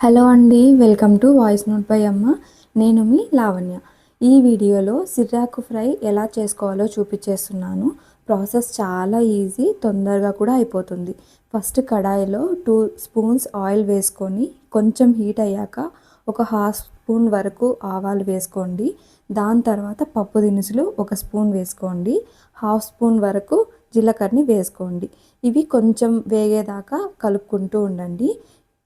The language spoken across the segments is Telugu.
హలో అండి, welcome to voice note by అమ్మ. నేను మీ లావణ్య. ఈ వీడియోలో సిర్రాకు ఫ్రై ఎలా చేసుకోవాలో చూపించేస్తున్నాను. ప్రాసెస్ చాలా ఈజీ, తొందరగా కూడా అయిపోతుంది. ఫస్ట్ కడాయిలో 2 స్పూన్స్ ఆయిల్ వేసుకొని కొంచెం హీట్ అయ్యాక ఒక హాఫ్ స్పూన్ వరకు ఆవాలు వేసుకోండి. దాని తర్వాత పప్పు దినుసులు 1 స్పూన్ వేసుకోండి. హాఫ్ స్పూన్ వరకు జీలకర్రని వేసుకోండి. ఇవి కొంచెం వేగేదాకా కలుపుకుంటూ ఉండండి.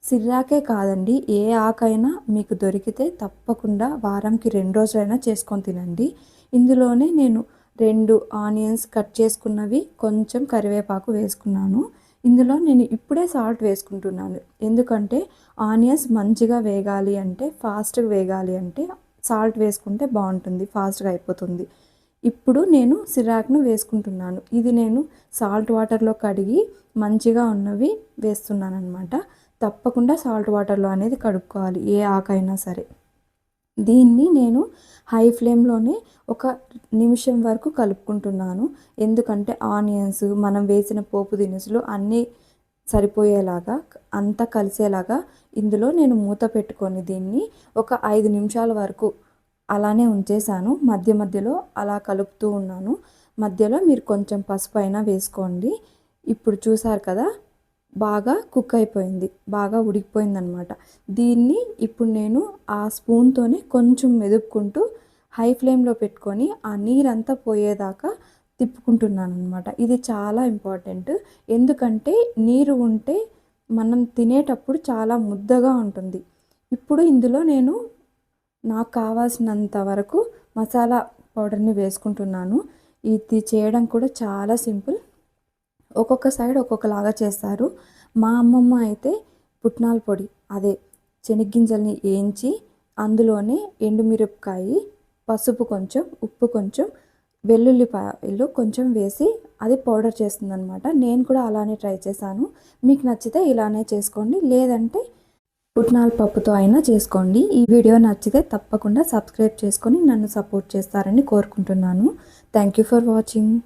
సిర్రాకే కాదండి, ఏ ఆకైనా మీకు దొరికితే తప్పకుండా వారంకి 2 రోజులైనా చేసుకొని తినండి. ఇందులోనే నేను 2 ఆనియన్స్ కట్ చేసుకున్నవి, కొంచెం కరివేపాకు వేసుకున్నాను. ఇందులో నేను ఇప్పుడే సాల్ట్ వేసుకుంటున్నాను. ఎందుకంటే ఆనియన్స్ మంచిగా వేగాలి అంటే, ఫాస్ట్గా వేగాలి అంటే సాల్ట్ వేసుకుంటే బాగుంటుంది, ఫాస్ట్గా అయిపోతుంది. ఇప్పుడు నేను సిర్రాక్ను వేసుకుంటున్నాను. ఇది నేను సాల్ట్ వాటర్లో కడిగి మంచిగా ఉన్నవి వేస్తున్నాను అనమాట. తప్పకుండా సాల్ట్ వాటర్లో అనేది కడుక్కోవాలి, ఏ ఆకైనా సరే. దీన్ని నేను హై ఫ్లేమ్లోనే 1 నిమిషం వరకు కలుపుకుంటున్నాను. ఎందుకంటే ఆనియన్స్, మనం వేసిన పోపు దినుసులు అన్నీ సరిపోయేలాగా, అంతా కలిసేలాగా ఇందులో నేను మూత పెట్టుకొని దీన్ని ఒక 5 నిమిషాల వరకు అలానే ఉంచేసాను. మధ్య మధ్యలో అలా కలుపుతూ ఉన్నాను. మధ్యలో మీరు కొంచెం పసుపు అయినా వేసుకోండి. ఇప్పుడు చూసారు కదా, బాగా కుక్ అయిపోయింది, బాగా ఉడికిపోయిందనమాట. దీన్ని ఇప్పుడు నేను ఆ స్పూన్తోనే కొంచెం మెదుపుకుంటూ హై ఫ్లేమ్లో పెట్టుకొని ఆ నీరంతా పోయేదాకా తిప్పుకుంటున్నాను అనమాట. ఇది చాలా ఇంపార్టెంట్. ఎందుకంటే నీరు ఉంటే మనం తినేటప్పుడు చాలా ముద్దగా ఉంటుంది. ఇప్పుడు ఇందులో నేను నాకు కావాల్సినంత వరకు మసాలా పౌడర్ని వేసుకుంటున్నాను. ఇది చేయడం కూడా చాలా సింపుల్. ఒక్కొక్క సైడ్ ఒక్కొక్కలాగా చేస్తారు. మా అమ్మమ్మ అయితే పుట్నాల పొడి, అదే శనగ్గింజల్ని వేయించి అందులోనే ఎండుమిరపకాయ, పసుపు కొంచెం, ఉప్పు కొంచెం, వెల్లుల్లిపాయలు కొంచెం వేసి అది పౌడర్ చేస్తుందనమాట. నేను కూడా అలానే ట్రై చేశాను. మీకు నచ్చితే ఇలానే చేసుకోండి, లేదంటే పుట్నాల పప్పుతో అయినా చేసుకోండి. ఈ వీడియో నచ్చితే తప్పకుండా సబ్స్క్రైబ్ చేసుకొని నన్ను సపోర్ట్ చేస్తారని కోరుకుంటున్నాను. Thank you for watching.